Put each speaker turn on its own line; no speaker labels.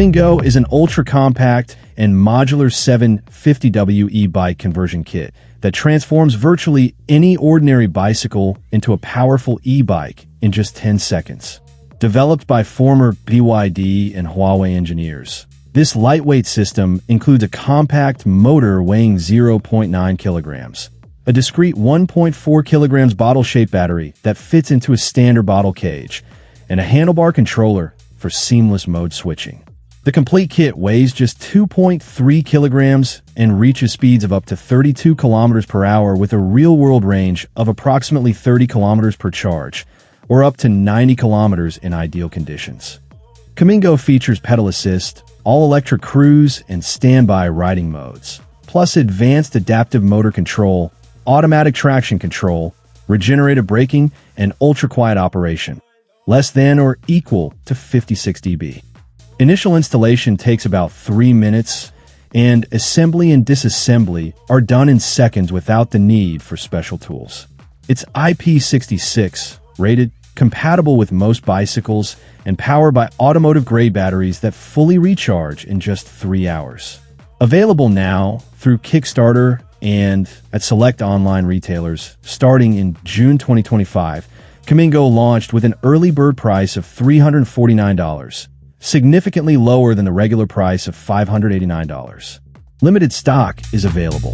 Kamingo is an ultra-compact and modular 750W e-bike conversion kit that transforms virtually any ordinary bicycle into a powerful e-bike in just 10 seconds. Developed by former BYD and Huawei engineers, this lightweight system includes a compact motor weighing 0.9 kilograms, a discrete 1.4 kilograms bottle-shaped battery that fits into a standard bottle cage, and a handlebar controller for seamless mode switching. The complete kit weighs just 2.3 kilograms and reaches speeds of up to 32 kilometers per hour with a real-world range of approximately 30 kilometers per charge, or up to 90 kilometers in ideal conditions. Kamingo features pedal assist, all-electric cruise, and standby riding modes, plus advanced adaptive motor control, automatic traction control, regenerative braking, and ultra-quiet operation, less than or equal to 56 dB. Initial installation takes about 3 minutes, and assembly and disassembly are done in seconds without the need for special tools. It's IP66 rated, compatible with most bicycles, and powered by automotive-grade batteries that fully recharge in just 3 hours. Available now through Kickstarter and at select online retailers starting in June 2025, Kamingo launched with an early bird price of $349, significantly lower than the regular price of $589. Limited stock is available.